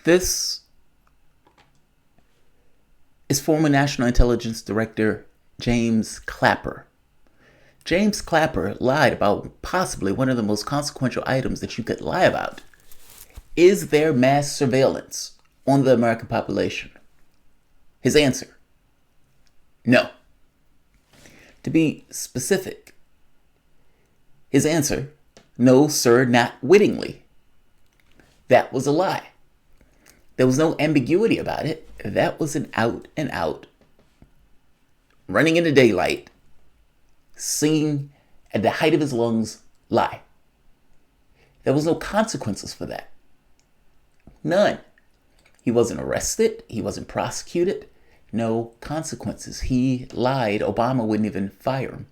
This is former National Intelligence Director James Clapper. James Clapper lied about possibly one of the most consequential items that you could lie about. Is there mass surveillance on the American population? His answer, no. To be specific, his answer, no, sir, not wittingly. That was a lie. There was no ambiguity about it. That was an out and out, running in the daylight, singing at the height of his lungs lie. There was no consequences for that. None. He wasn't arrested. He wasn't prosecuted. No consequences. He lied. Obama wouldn't even fire him.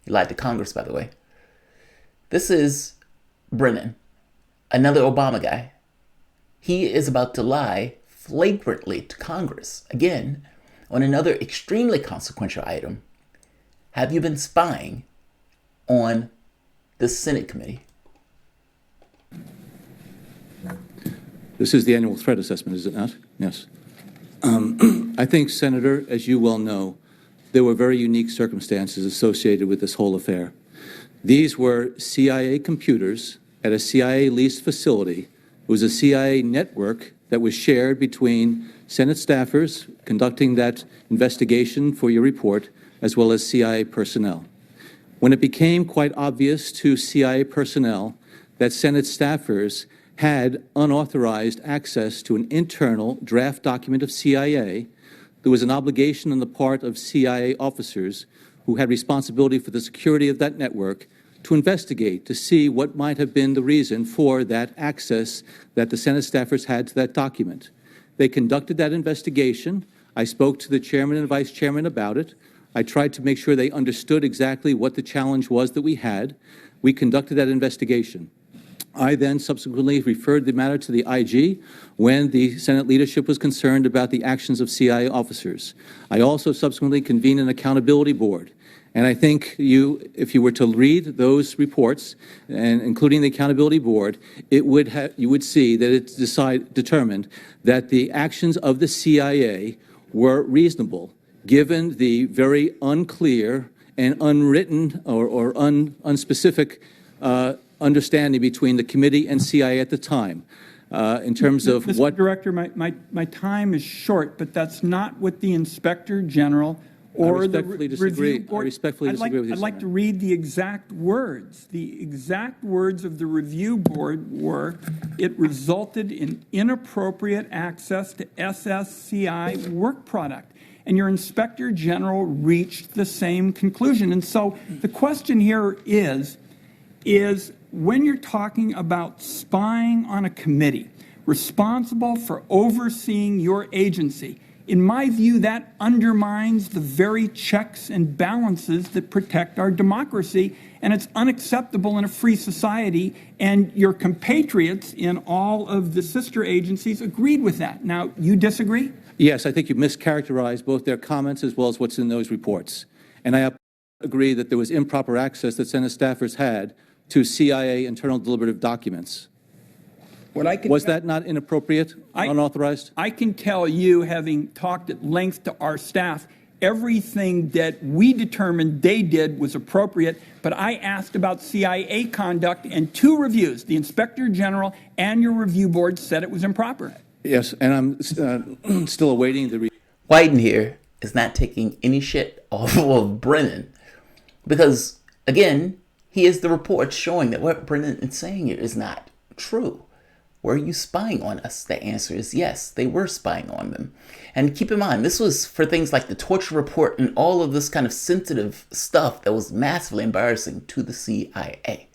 He lied to Congress, by the way. This is Brennan, another Obama guy. He is about to lie flagrantly to Congress, again, on another extremely consequential item. Have you been spying on the Senate committee? This is the annual threat assessment, is it not? Yes. I think, Senator, as you well know, there were very unique circumstances associated with this whole affair. These were CIA computers at a CIA leased facility. It was a CIA network that was shared between Senate staffers conducting that investigation for your report, as well as CIA personnel. When it became quite obvious to CIA personnel that Senate staffers had unauthorized access to an internal draft document of CIA, there was an obligation on the part of CIA officers who had responsibility for the security of that network to investigate, to see what might have been the reason for that access that the Senate staffers had to that document. They conducted that investigation. I spoke to the chairman and vice chairman about it. I tried to make sure they understood exactly what the challenge was that we had. We conducted that investigation. I then subsequently referred the matter to the IG when the Senate leadership was concerned about the actions of CIA officers. I also subsequently convened an accountability board. And I think if you were to read those reports, and including the accountability board, you would see that it determined that the actions of the CIA were reasonable, given the very unclear and unwritten or unspecific understanding between the committee and CIA at the time. In terms of Mr. what... Director, my time is short, but that's not what the Inspector General or the review board... I respectfully disagree with you, I'd like to Senator. read the exact words. The exact words of the review board were, it resulted in inappropriate access to SSCI work product. And your Inspector General reached the same conclusion. And so the question here is when you're talking about spying on a committee responsible for overseeing your agency, in my view, that undermines the very checks and balances that protect our democracy, and it's unacceptable in a free society, and your compatriots in all of the sister agencies agreed with that. Now, you disagree? Yes, I think you mischaracterized both their comments as well as what's in those reports. And I agree that there was improper access that Senate staffers had to CIA internal deliberative documents. Was that not inappropriate, unauthorized? I can tell you, having talked at length to our staff, everything that we determined they did was appropriate, but I asked about CIA conduct, and two reviews, the Inspector General and your review board, said it was improper. Yes, and I'm still awaiting the... Wyden here is not taking any shit off of Brennan because, again, he is the report showing that what Brennan is saying here is not true. Were you spying on us? The answer is yes, they were spying on them. And keep in mind, this was for things like the torture report and all of this kind of sensitive stuff that was massively embarrassing to the CIA.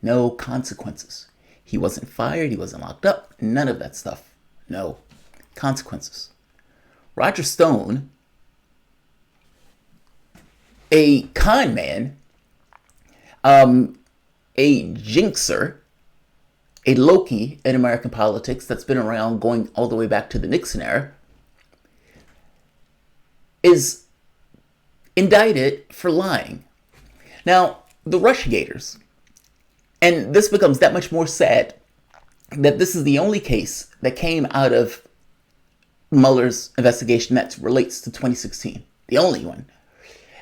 No consequences. He wasn't fired, he wasn't locked up, none of that stuff. No consequences. Roger Stone, a con man, a jinxer, a Loki in American politics that's been around going all the way back to the Nixon era, is indicted for lying. Now, the Russiagators, and this becomes that much more sad that this is the only case that came out of Mueller's investigation that relates to 2016. The only one.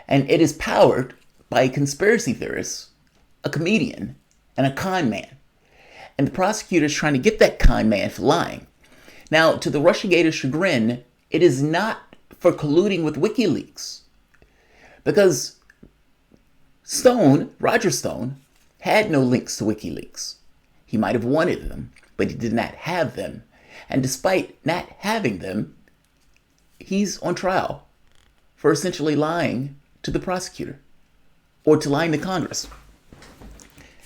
And it is powered by a conspiracy theorist, a comedian, and a con man. And the prosecutor is trying to get that con man for lying. Now, to the Russiagator's chagrin, it is not for colluding with WikiLeaks. Because Roger Stone, had no links to WikiLeaks. He might have wanted them, but he did not have them. And despite not having them, he's on trial for essentially lying to the prosecutor or to lying to Congress.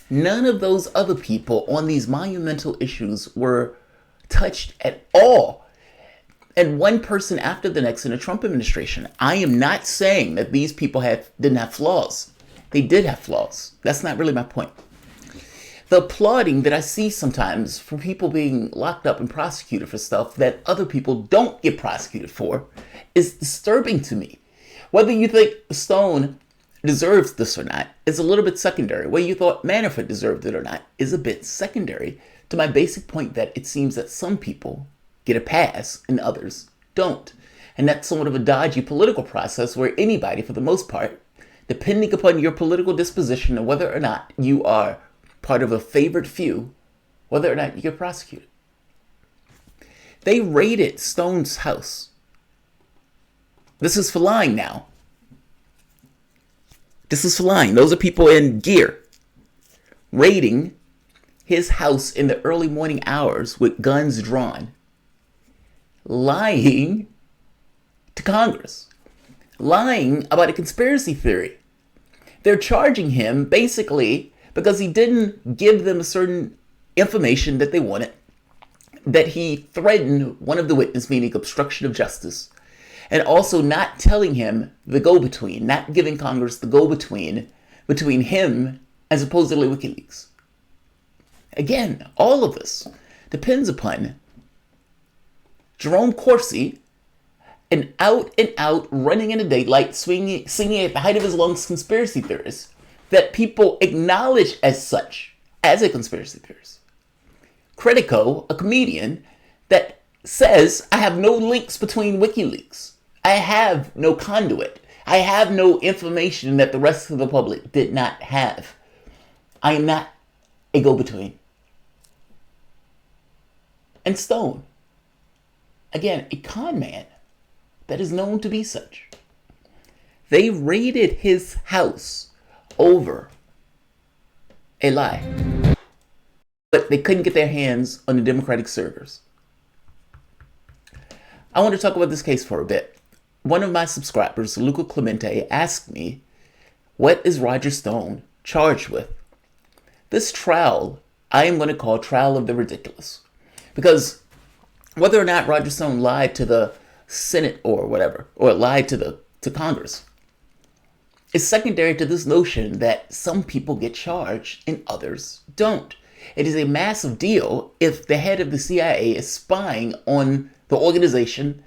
None of those other people on these monumental issues were touched at all. And one person after the next in the Trump administration. I am not saying that these people didn't have flaws. They did have flaws. That's not really my point. The applauding that I see sometimes from people being locked up and prosecuted for stuff that other people don't get prosecuted for is disturbing to me. Whether you think Stone deserves this or not is a little bit secondary. Whether you thought Manafort deserved it or not is a bit secondary to my basic point that it seems that some people get a pass and others don't. And that's somewhat of a dodgy political process where anybody, for the most part, depending upon your political disposition and whether or not you are part of a favored few, whether or not you get prosecuted. They raided Stone's house. This is for lying now. This is for lying. Those are people in gear raiding his house in the early morning hours with guns drawn, lying to Congress, lying about a conspiracy theory. They're charging him basically because he didn't give them a certain information that they wanted, that he threatened one of the witnesses, meaning obstruction of justice, and also not telling him the go-between, not giving Congress the go-between between him and supposedly WikiLeaks. Again, all of this depends upon Jerome Corsi, an out-and-out, running in the daylight, singing at the height of his lungs conspiracy theorist, that people acknowledge as such, as a conspiracy theorist. Critico, a comedian, that says, I have no links between WikiLeaks. I have no conduit. I have no information that the rest of the public did not have. I am not a go-between. And Stone, again, a con man that is known to be such. They raided his house over a lie. But they couldn't get their hands on the Democratic servers. I want to talk about this case for a bit. One of my subscribers, Luca Clemente, asked me, what is Roger Stone charged with? This trial, I am going to call trial of the ridiculous. Because whether or not Roger Stone lied to the Senate or whatever, or lied to Congress, is secondary to this notion that some people get charged and others don't. It is a massive deal if the head of the CIA is spying on the organization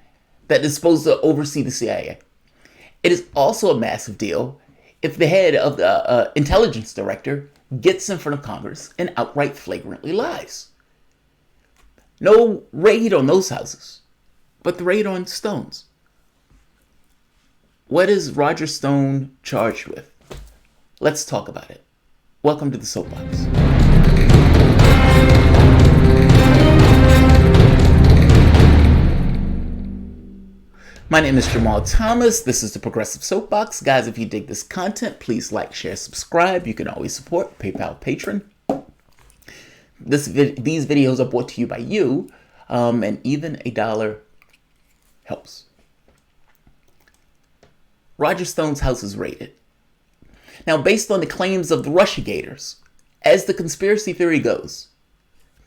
that is supposed to oversee the CIA. It is also a massive deal if the head of the intelligence director gets in front of Congress and outright flagrantly lies. No raid on those houses, but the raid on Stone's. What is Roger Stone charged with? Let's talk about it. Welcome to the Soapbox. My name is Jamarl Thomas. This is the Progressive Soapbox. Guys, if you dig this content, please like, share, subscribe. You can always support PayPal Patron. These videos are brought to you by you, and even $1 helps. Roger Stone's house is raided. Now, based on the claims of the Russiagators, as the conspiracy theory goes,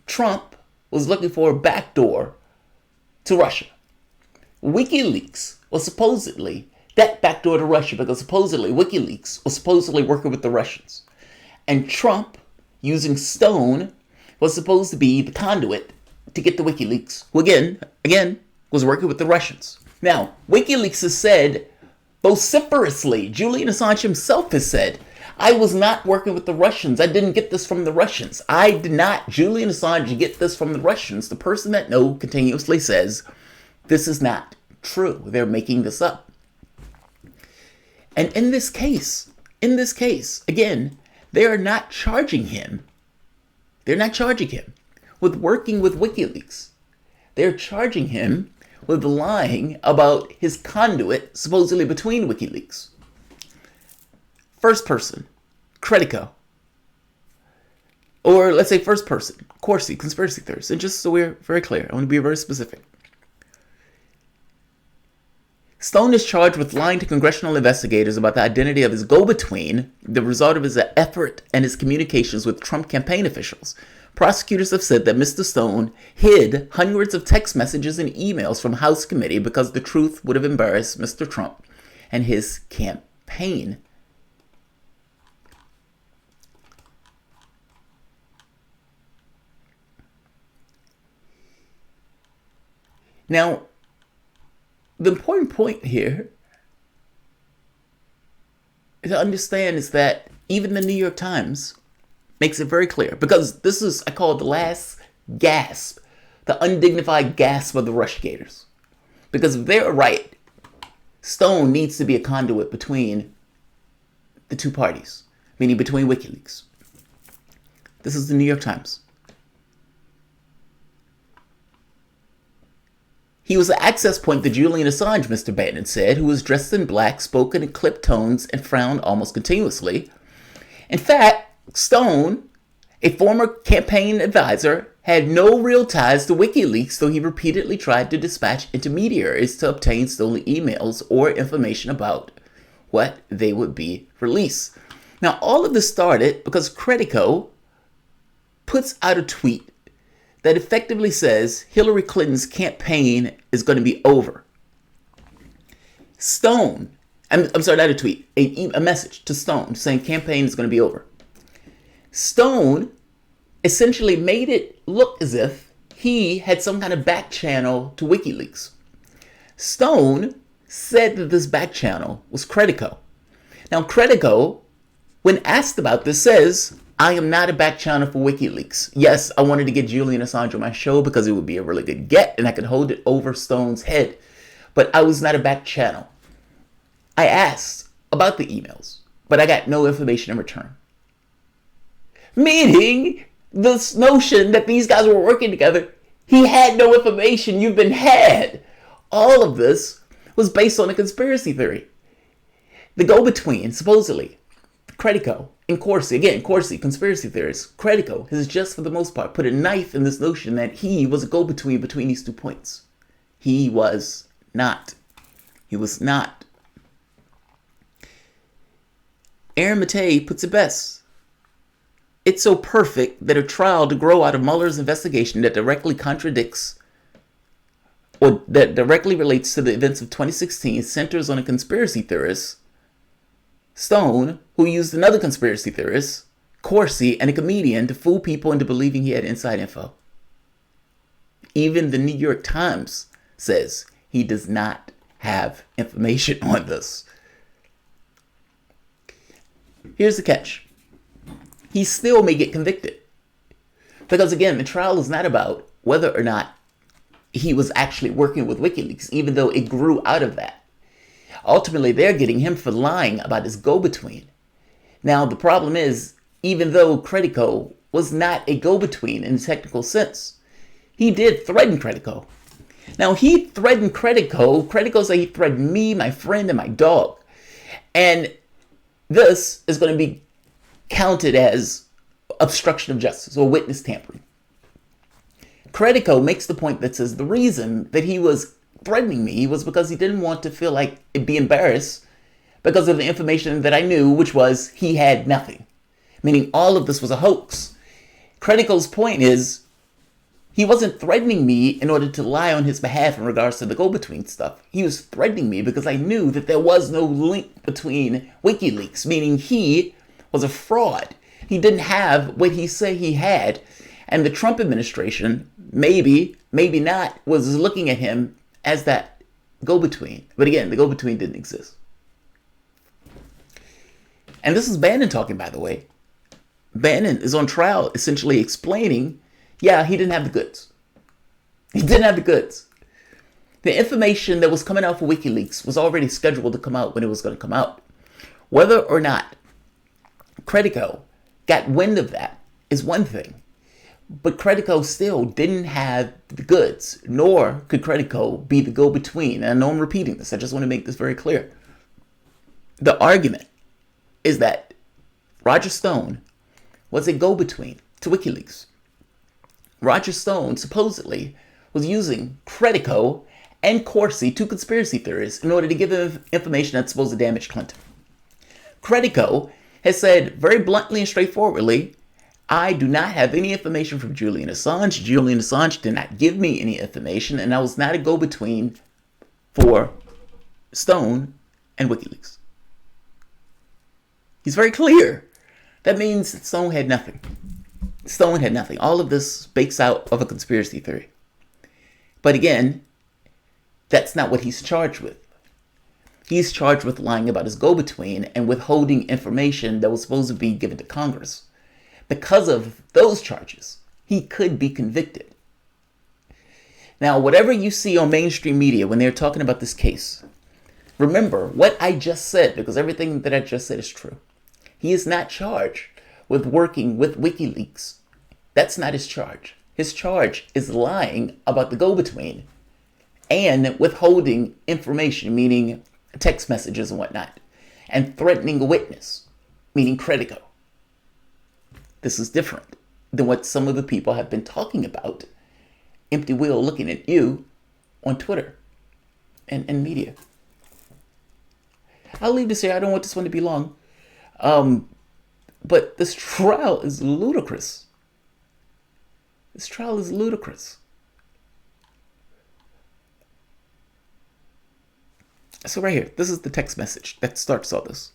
Trump was looking for a backdoor to Russia. WikiLeaks was supposedly that backdoor to Russia because supposedly WikiLeaks was supposedly working with the Russians. And Trump, using Stone, was supposed to be the conduit to get the WikiLeaks, who again, was working with the Russians. Now, WikiLeaks has said vociferously, Julian Assange himself has said, I was not working with the Russians. I didn't get this from the Russians. I did not, Julian Assange, get this from the Russians. The person that knows continuously says, this is not true. They're making this up. And in this case, again, they are not charging him. They're not charging him with working with WikiLeaks. They're charging him with lying about his conduit, supposedly between WikiLeaks. First person, Credico. Or let's say first person, Corsi, conspiracy theorist. And just so we're very clear, I want to be very specific. Stone is charged with lying to congressional investigators about the identity of his go-between, the result of his effort and his communications with Trump campaign officials. Prosecutors have said that Mr. Stone hid hundreds of text messages and emails from House committee because the truth would have embarrassed Mr. Trump and his campaign. Now, the important point here to understand is that even the New York Times makes it very clear, because this is, I call it the last gasp, the undignified gasp of the Russiagators. Because if they're right, Stone needs to be a conduit between the two parties, meaning between WikiLeaks. This is the New York Times. He was the access point to Julian Assange, Mr. Bannon said, who was dressed in black, spoke in clipped tones, and frowned almost continuously. In fact, Stone, a former campaign advisor, had no real ties to WikiLeaks, though he repeatedly tried to dispatch intermediaries to obtain stolen emails or information about what they would be released. Now, all of this started because Credico puts out a tweet that effectively says Hillary Clinton's campaign is going to be over. Stone, I'm sorry, not a tweet, a message to Stone saying campaign is going to be over. Stone essentially made it look as if he had some kind of back channel to WikiLeaks. Stone said that this back channel was Credico. Now, Credico, when asked about this, says, I am not a back channel for WikiLeaks. Yes, I wanted to get Julian Assange on my show because it would be a really good get and I could hold it over Stone's head. But I was not a back channel. I asked about the emails, but I got no information in return. Meaning, this notion that these guys were working together, he had no information, you've been had. All of this was based on a conspiracy theory. The go-between, supposedly, Credico and Corsi, again, Corsi, conspiracy theorist, Credico has just, for the most part, put a knife in this notion that he was a go-between between these 2 points. He was not. He was not. Aaron Mattei puts it best. It's so perfect that a trial to grow out of Mueller's investigation that directly contradicts or that directly relates to the events of 2016 centers on a conspiracy theorist, Stone, who used another conspiracy theorist, Corsi, and a comedian to fool people into believing he had inside info. Even the New York Times says he does not have information on this. Here's the catch. He still may get convicted. Because again, the trial is not about whether or not he was actually working with WikiLeaks, even though it grew out of that. Ultimately, they're getting him for lying about his go-between. Now, the problem is, even though Credico was not a go-between in a technical sense, he did threaten Credico. Now, he threatened Credico. Credico said he threatened me, my friend, and my dog. And this is going to be counted as obstruction of justice or witness tampering. Credico makes the point that says the reason that he was threatening me was because he didn't want to feel like it'd be embarrassed because of the information that I knew, which was he had nothing. Meaning all of this was a hoax. Credico's point is he wasn't threatening me in order to lie on his behalf in regards to the go-between stuff. He was threatening me because I knew that there was no link between WikiLeaks, meaning he was a fraud. He didn't have what he said he had. And the Trump administration, maybe not, was looking at him as that go-between. But again, the go-between didn't exist. And this is Bannon talking, by the way. Bannon is on trial essentially explaining, yeah, he didn't have the goods. He didn't have the goods. The information that was coming out for WikiLeaks was already scheduled to come out when it was going to come out. Whether or not Credico got wind of that is one thing. But Credico still didn't have the goods, nor could Credico be the go-between. And I know I'm repeating this. I just want to make this very clear. The argument is that Roger Stone was a go-between to WikiLeaks. Roger Stone supposedly was using Credico and Corsi, two conspiracy theorists, in order to give them information that's supposed to damage Clinton. Credico has said very bluntly and straightforwardly, I do not have any information from Julian Assange. Julian Assange did not give me any information, and I was not a go-between for Stone and WikiLeaks. He's very clear. That means that Stone had nothing. Stone had nothing. All of this bakes out of a conspiracy theory. But again, that's not what he's charged with. He's charged with lying about his go-between and withholding information that was supposed to be given to Congress. Because of those charges, he could be convicted. Now, whatever you see on mainstream media when they're talking about this case, remember what I just said, because everything that I just said is true. He is not charged with working with WikiLeaks. That's not his charge. His charge is lying about the go-between and withholding information, meaning text messages and whatnot, and threatening a witness, meaning Credico. This is different than what some of the people have been talking about. Empty wheel looking at you on Twitter and media. I'll leave this here. I don't want this one to be long. But this trial is ludicrous. This trial is ludicrous. So right here, this is the text message that starts all this.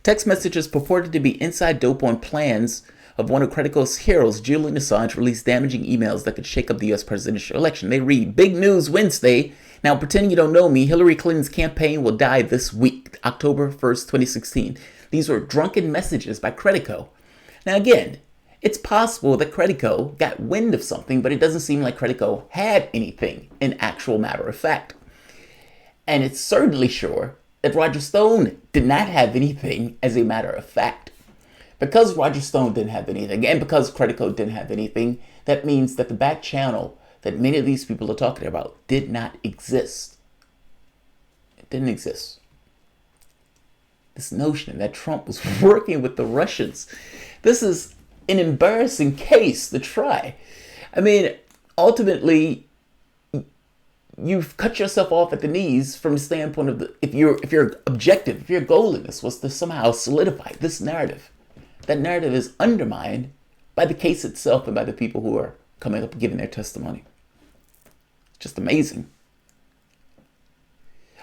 Text messages purported to be inside dope on plans of one of Credico's heroes, Julian Assange, released damaging emails that could shake up the U.S. presidential election. They read, big news Wednesday. Now, pretend you don't know me. Hillary Clinton's campaign will die this week, October 1st, 2016. These were drunken messages by Credico. Now, again, it's possible that Credico got wind of something, but it doesn't seem like Credico had anything in actual matter of fact. And it's certainly sure that Roger Stone did not have anything as a matter of fact. Because Roger Stone didn't have anything, and because Credico didn't have anything, that means that the back channel that many of these people are talking about did not exist. It didn't exist. This notion that Trump was working with the Russians, this is an embarrassing case to try. I mean, ultimately, you've cut yourself off at the knees from the standpoint of if your objective, if your goal in this was to somehow solidify this narrative. That narrative is undermined by the case itself and by the people who are coming up and giving their testimony. It's just amazing.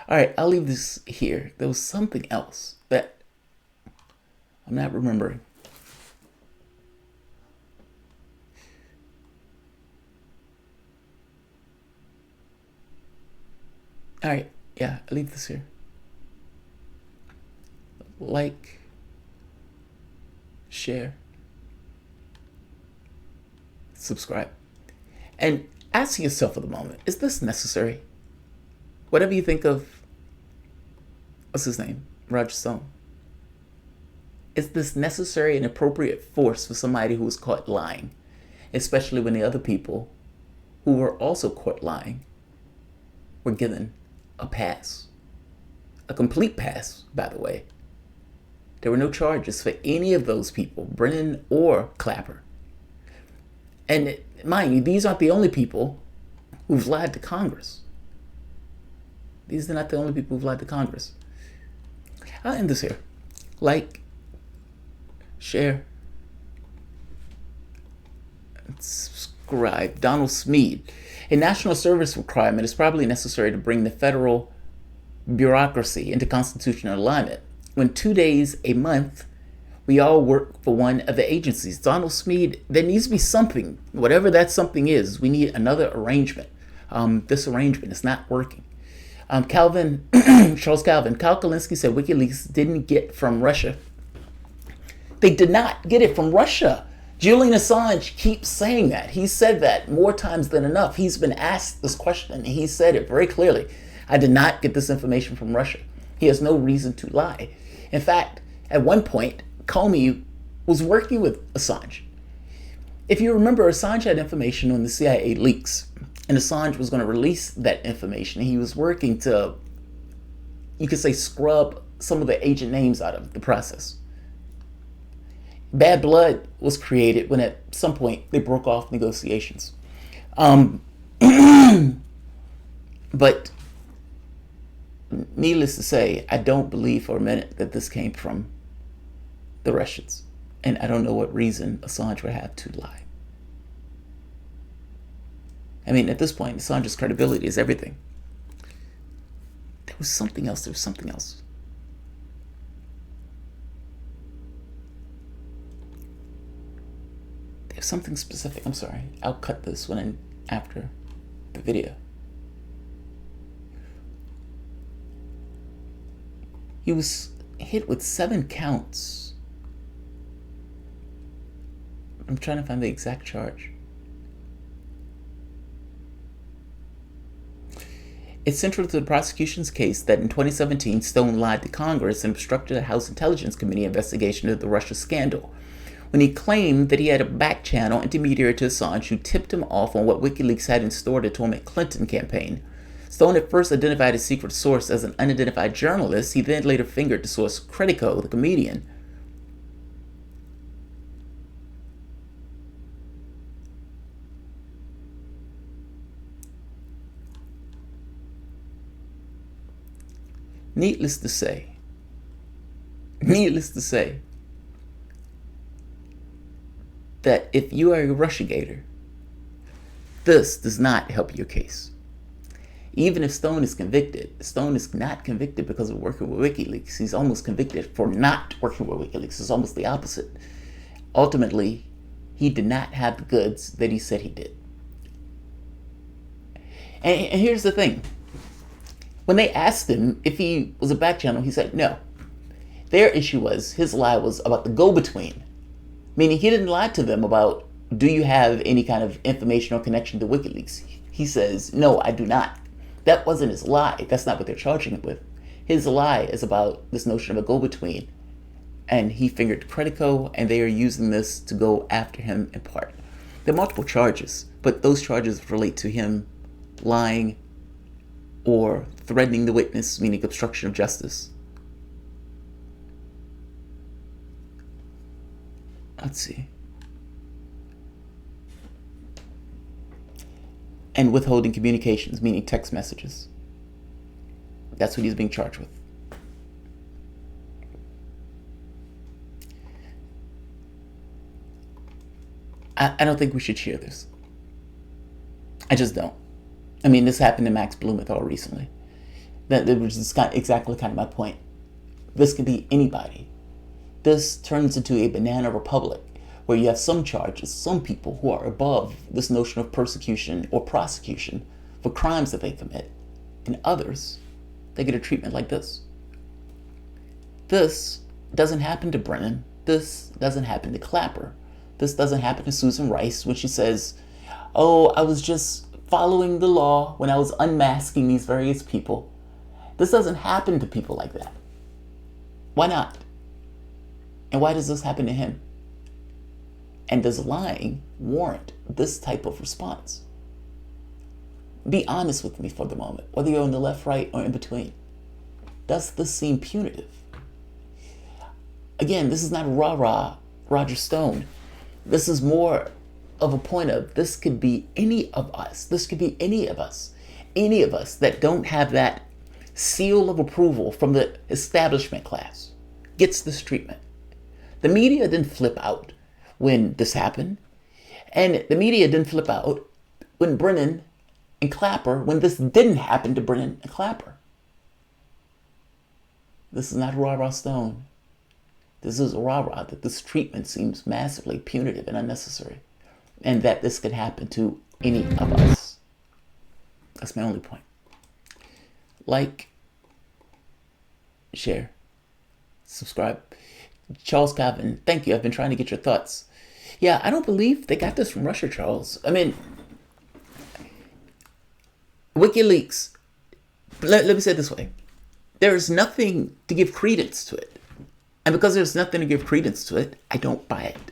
All right, I'll leave this here. There was something else that I'm not remembering. All right, yeah, I'll leave this here. Like, share, subscribe, and ask yourself for the moment, is this necessary? Whatever you think of, what's his name? Roger Stone. Is this necessary and appropriate force for somebody who was caught lying? Especially when the other people who were also caught lying were given a pass. A complete pass, by the way. There were no charges for any of those people, Brennan or Clapper. And mind you, these aren't the only people who've lied to Congress. These are not the only people who've lied to Congress. I'll end this here. Like, share, and subscribe. Donald Smead. A national service requirement is probably necessary to bring the federal bureaucracy into constitutional alignment. When 2 days a month, we all work for one of the agencies. Donald Smead, there needs to be something. Whatever that something is, we need another arrangement. This arrangement is not working. Charles Calvin, Kyle Kalinske said WikiLeaks didn't get from Russia. They did not get it from Russia. Julian Assange keeps saying that. He said that more times than enough. He's been asked this question, and he said it very clearly. I did not get this information from Russia. He has no reason to lie. In fact, at one point, Comey was working with Assange. If you remember, Assange had information on the CIA leaks, and Assange was going to release that information. He was working to, you could say, scrub some of the agent names out of the process. Bad blood was created when at some point they broke off negotiations. But needless to say, I don't believe for a minute that this came from the Russians. And I don't know what reason Assange would have to lie. I mean, at this point, Assange's credibility is everything. There was something else. There's something specific. I'm sorry. I'll cut this one in after the video. He was hit with 7 counts. I'm trying to find the exact charge. It's central to the prosecution's case that in 2017, Stone lied to Congress and obstructed a House Intelligence Committee investigation of the Russia scandal when he claimed that he had a back channel intermediary to Assange who tipped him off on what WikiLeaks had in store to torment Clinton campaign. Stone at first identified his secret source as an unidentified journalist. He then later fingered the source Critico, the comedian. Needless to say, that if you are a Russiagator, this does not help your case. Even if Stone is convicted, Stone is not convicted because of working with WikiLeaks. He's almost convicted for not working with WikiLeaks. It's almost the opposite. Ultimately, he did not have the goods that he said he did. And here's the thing. When they asked him if he was a back channel, he said no. Their issue was, his lie was about the go-between. Meaning he didn't lie to them about, do you have any kind of information or connection to WikiLeaks? He says, no, I do not. That wasn't his lie. That's not what they're charging him with. His lie is about this notion of a go-between. And he fingered Critico, and they are using this to go after him in part. There are multiple charges, but those charges relate to him lying or threatening the witness, meaning obstruction of justice. Let's see. And withholding communications, meaning text messages. That's what he's being charged with. I don't think we should share this. I just don't. I mean, this happened to Max Blumenthal recently. That was just exactly kind of my point. This could be anybody. This turns into a banana republic where you have some charges, some people who are above this notion of persecution or prosecution for crimes that they commit, and others, they get a treatment like this. This doesn't happen to Brennan. This doesn't happen to Clapper. This doesn't happen to Susan Rice when she says, oh, I was just following the law when I was unmasking these various people. This doesn't happen to people like that. Why not? And why does this happen to him? And does lying warrant this type of response? Be honest with me for the moment, whether you're on the left, right, or in between. Does this seem punitive? Again, this is not rah-rah Roger Stone. This is more of a point of, this could be any of us. This could be any of us. Any of us that don't have that seal of approval from the establishment class gets this treatment. The media didn't flip out when this happened. And the media didn't flip out when Brennan and Clapper, when this didn't happen to Brennan and Clapper. This is not rah-rah Stone. This is a rah-rah that this treatment seems massively punitive and unnecessary. And that this could happen to any of us. That's my only point. Like, share, subscribe. Charles Calvin, thank you. I've been trying to get your thoughts. Yeah, I don't believe they got this from Russia, Charles. I mean, WikiLeaks, let me say it this way. There's nothing to give credence to it. And because there's nothing to give credence to it, I don't buy it.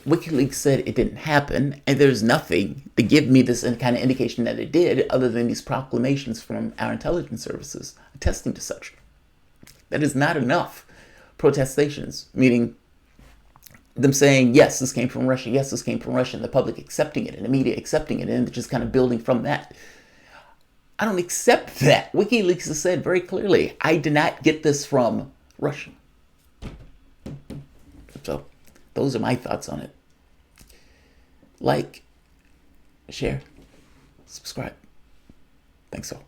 WikiLeaks said it didn't happen, and there's nothing to give me this kind of indication that it did other than these proclamations from our intelligence services attesting to such. That is not enough protestations, meaning them saying, yes, this came from Russia, yes, this came from Russia, and the public accepting it, and the media accepting it, and just kind of building from that. I don't accept that. WikiLeaks has said very clearly, I did not get this from Russia. So, those are my thoughts on it. Like, share, subscribe. Thanks all.